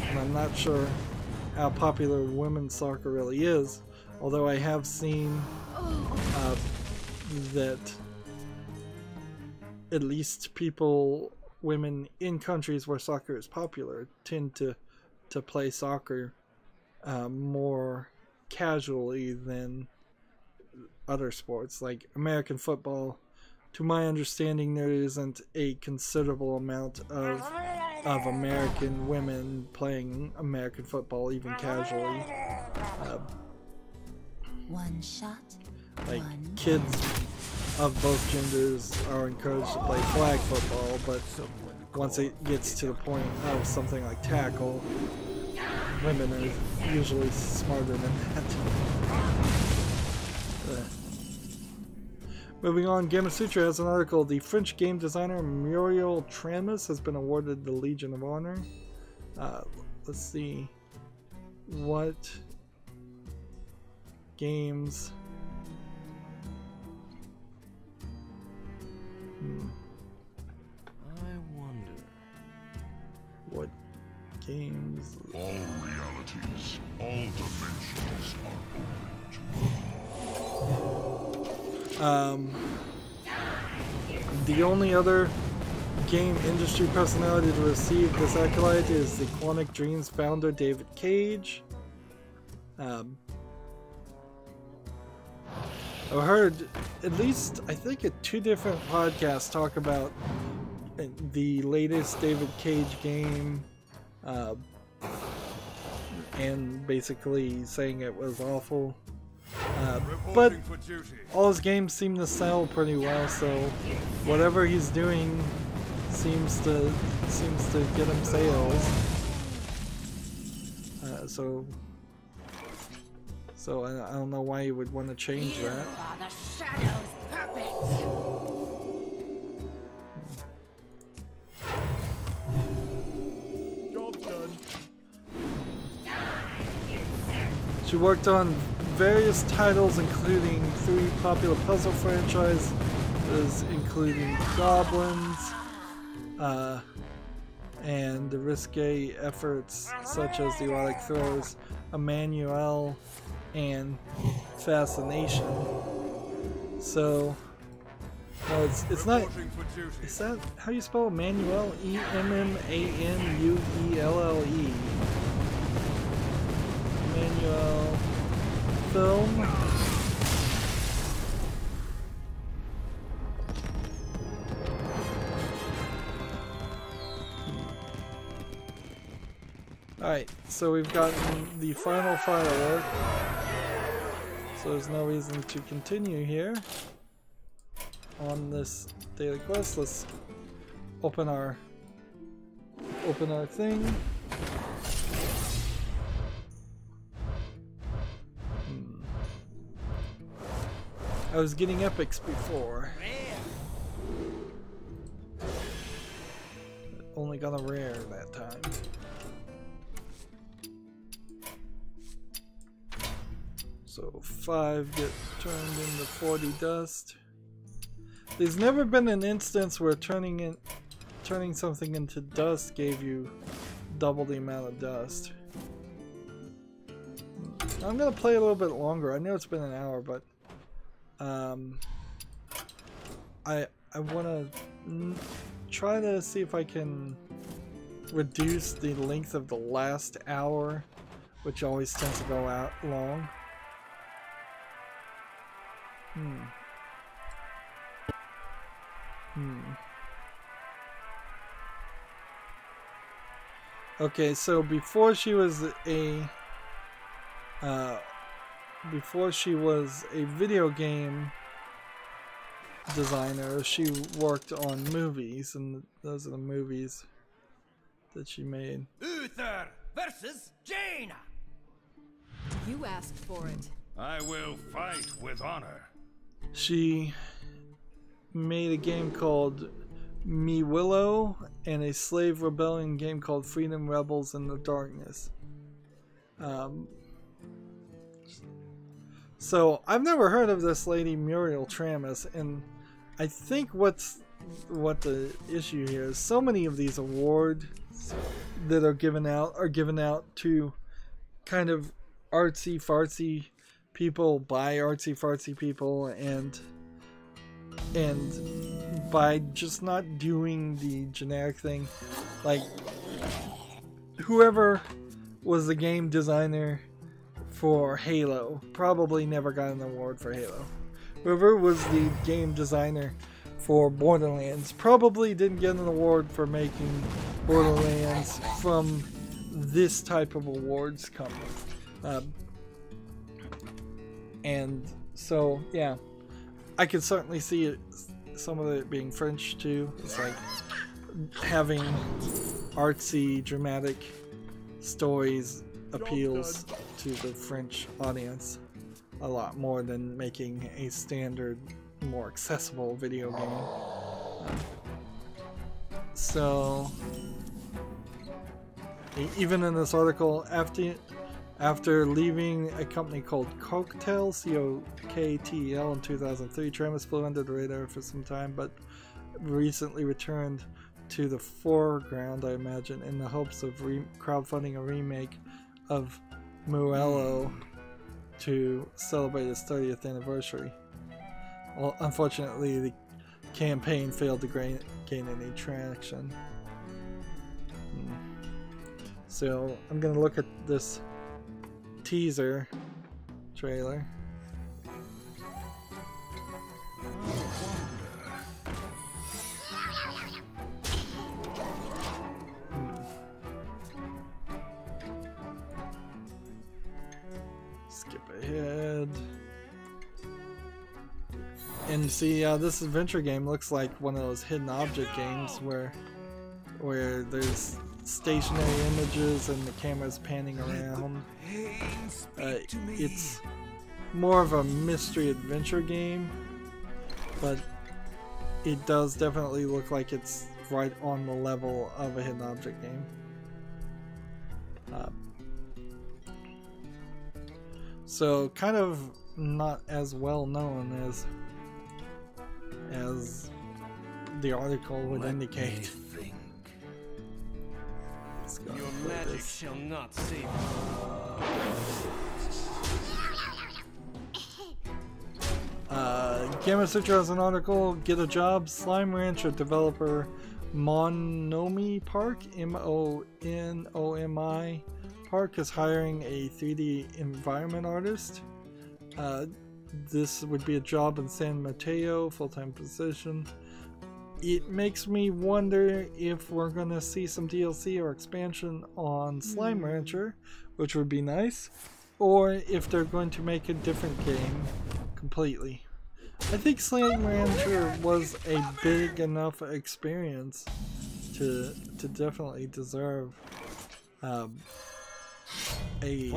And I'm not sure how popular women's soccer really is, although I have seen that at least women in countries where soccer is popular tend to play soccer more casually than other sports. Like American football, to my understanding, there isn't a considerable amount of American women playing American football even casually. One shot. Like kids of both genders are encouraged to play flag football, but once it gets to the point of something like tackle, women are usually smarter than that. Moving on, Gamasutra has an article. The French game designer Muriel Tramus has been awarded the Legion of Honor. Let's see what games. I wonder. What games? All realities, all dimensions are open to The only other game industry personality to receive this accolade is the Quantic Dreams founder David Cage. I've heard at least, I think, 2 different podcasts talk about the latest David Cage game, and basically saying it was awful. But Reporting for duty. all his games seem to sell pretty well, so whatever he's doing seems to get him sales. So I don't know why you would want to change that. Are the Shadow's puppets. Job done. She worked on various titles, including 3 popular puzzle franchises, including Goblins, and the risque efforts such as the Erotic Throws, Emmanuel, and Fascination. So, no, it's not. Reporting for duty. Is that how you spell Emmanuel? E-M-M-A-N-U-E-L-L-E. Emmanuel film. Alright, so we've gotten the final firework. So there's no reason to continue here on this daily quest. Let's open our thing. I was getting epics before. Only got a rare that time. So 5 get turned into 40 dust. There's never been an instance where turning something into dust gave you double the amount of dust. I'm gonna play a little bit longer. I know it's been an hour, but I want to try to see if I can reduce the length of the last hour, which always tends to go out long. Okay, so before she was a video game designer, she worked on movies, and those are the movies that she made. Uther versus Jaina. You asked for it. I will fight with honor. She made a game called Me Willow and a slave rebellion game called Freedom Rebels in the Darkness. So I've never heard of this lady Muriel Tramis, and I think what the issue here is so many of these awards that are given out to kind of artsy fartsy people by artsy fartsy people, and by just not doing the generic thing. Like, whoever was the game designer for Halo probably never got an award for Halo. Whoever was the game designer for Borderlands probably didn't get an award for making Borderlands from this type of awards coming. And so, yeah, I could certainly see it, some of it being French too. It's like having artsy, dramatic stories appeals to the French audience a lot more than making a standard, more accessible video game. So, even in this article, after leaving a company called Cocktail, C-O-K-T-E-L, in 2003, Tramis flew under the radar for some time, but recently returned to the foreground, I imagine, in the hopes of crowdfunding a remake of Muello to celebrate its 30th anniversary. Well, unfortunately, the campaign failed to gain any traction. So I'm gonna look at this teaser trailer. Skip ahead. And see, this adventure game looks like one of those hidden object games where there's stationary images and the camera's panning around. It's more of a mystery adventure game, but it does definitely look like it's right on the level of a hidden object game. So kind of not as well known as the article would indicate. Your magic shall not save you. Gamasutra has an article, Get a Job, Slime Rancher developer Monomi Park, M-O-N-O-M-I Park, is hiring a 3D environment artist. This would be a job in San Mateo, full-time position. It makes me wonder if we're going to see some DLC or expansion on Slime Rancher, which would be nice, or if they're going to make a different game completely. I think Slime Rancher was a big enough experience to definitely deserve a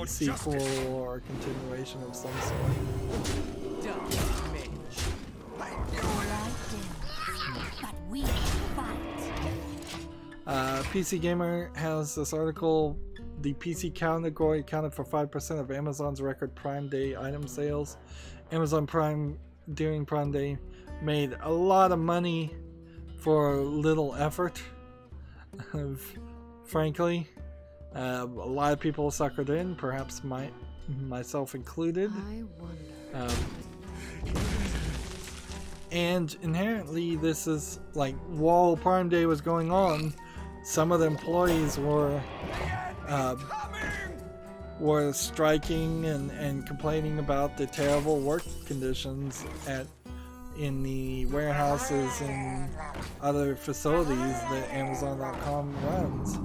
sequel or a continuation of some sort. PC Gamer has this article. The PC category accounted for 5% of Amazon's record Prime Day item sales. Amazon Prime during Prime Day made a lot of money for little effort. Frankly, a lot of people suckered in, perhaps myself included. I wonder. And inherently, this is like, while Prime Day was going on, some of the employees were striking and complaining about the terrible work conditions in the warehouses and other facilities that Amazon.com runs.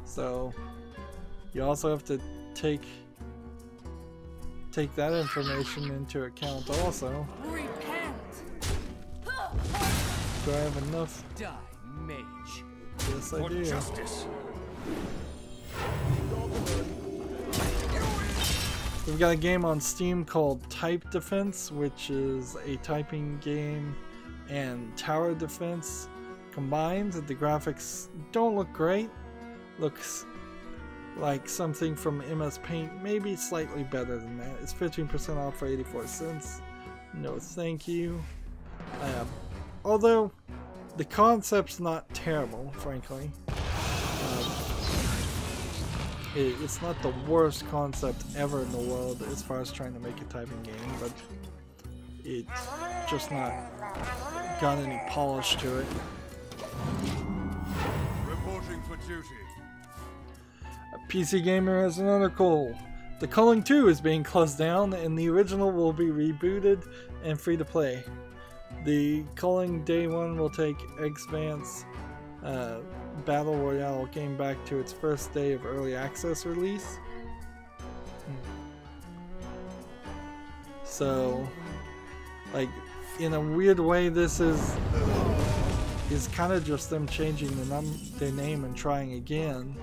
So you also have to take that information into account also. Do I have enough? Die, mage. Yes, I do. Justice. We've got a game on Steam called Type Defense, which is a typing game and tower defense combined. The graphics don't look great. Looks like something from MS Paint, maybe slightly better than that. It's 15% off for 84 cents. No thank you. Although the concept's not terrible, frankly. It's not the worst concept ever in the world as far as trying to make a typing game, but it's just not got any polish to it. Reporting for duty. PC Gamer has an article. The Calling 2 is being closed down and the original will be rebooted and free to play. The Calling Day 1 will take Expanse Battle Royale game back to its first day of early access release. So, like, in a weird way, this is kind of just them changing their name and trying again.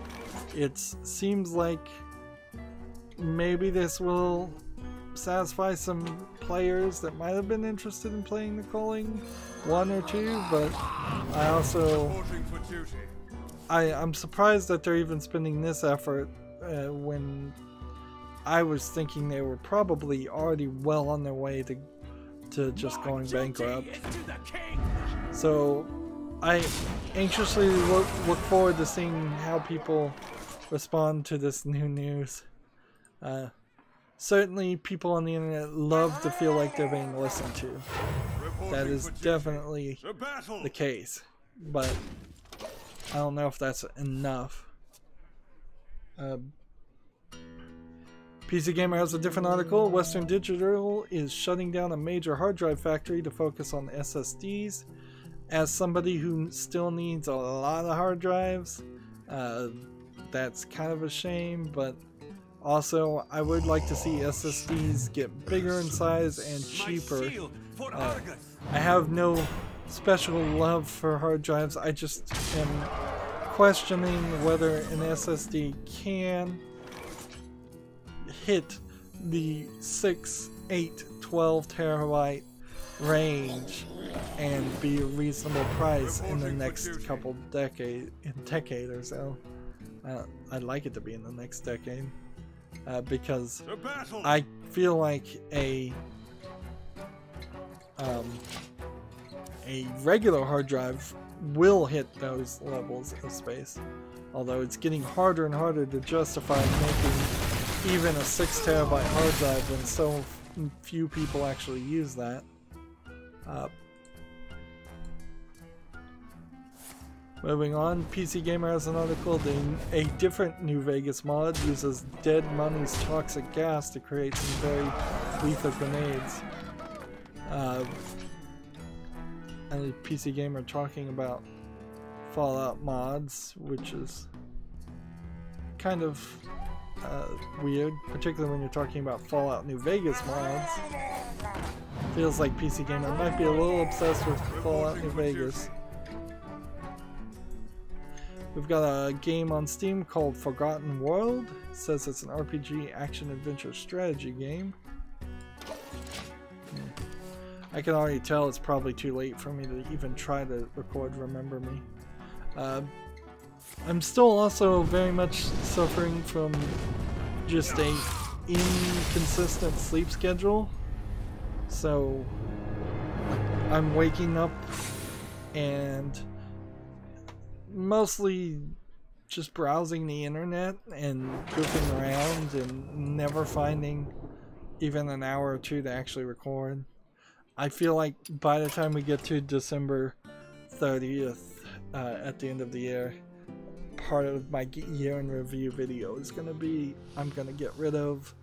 It seems like maybe this will satisfy some players that might have been interested in playing the Calling 1 or 2, but I also I'm surprised that they're even spending this effort when I was thinking they were probably already well on their way to just going bankrupt. So I anxiously look forward to seeing how people respond to this new news. Certainly people on the internet love to feel like they're being listened to. That is definitely the case, but I don't know if that's enough. PC Gamer has a different article. Western Digital is shutting down a major hard drive factory to focus on SSDs. As somebody who still needs a lot of hard drives, that's kind of a shame, but also I would like to see SSDs get bigger in size and cheaper. I have no special love for hard drives. I just am questioning whether an SSD can hit the 6, 8, 12 terabyte range and be a reasonable price in the next couple decade or so. I'd like it to be in the next decade because I feel like a regular hard drive will hit those levels of space, although it's getting harder and harder to justify making even a 6 terabyte hard drive when so few people actually use that. Moving on, PC Gamer has an article. A different New Vegas mod uses Dead Money's toxic gas to create some very lethal grenades. And PC Gamer talking about Fallout mods, which is kind of weird, particularly when you're talking about Fallout New Vegas mods. Feels like PC Gamer might be a little obsessed with Fallout New Vegas. We've got a game on Steam called Forgotten World. It says it's an RPG action-adventure strategy game. I can already tell it's probably too late for me to even try to record Remember Me. I'm still also very much suffering from just a inconsistent sleep schedule. So I'm waking up and mostly just browsing the internet and goofing around and never finding even an hour or two to actually record. I feel like by the time we get to December 30th at the end of the year, part of my year in review video is going to be I'm going to get rid of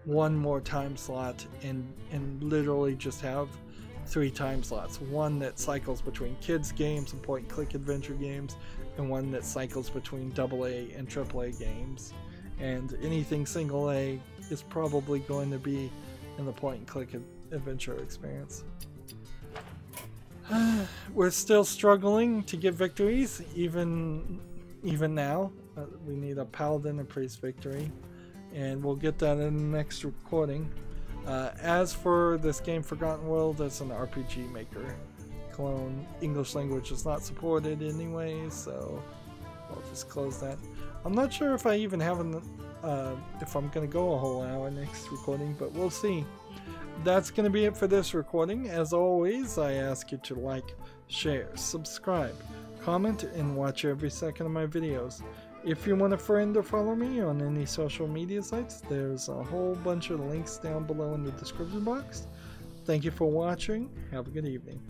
one more time slot and literally just have 3 time slots. One that cycles between kids games and point and click adventure games, and one that cycles between AA and AAA games. And anything single A is probably going to be in the point and click adventure experience. We're still struggling to get victories even now. We need a paladin and priest victory, and we'll get that in the next recording. As for this game Forgotten World, it's an RPG Maker clone. English language is not supported anyway, so I'll just close that. I'm not sure if I even have if I'm gonna go a whole hour next recording, but we'll see. That's gonna be it for this recording. As always, I ask you to like, share, subscribe, comment, and watch every second of my videos. If you want a friend or follow me on any social media sites, there's a whole bunch of links down below in the description box. Thank you for watching. Have a good evening.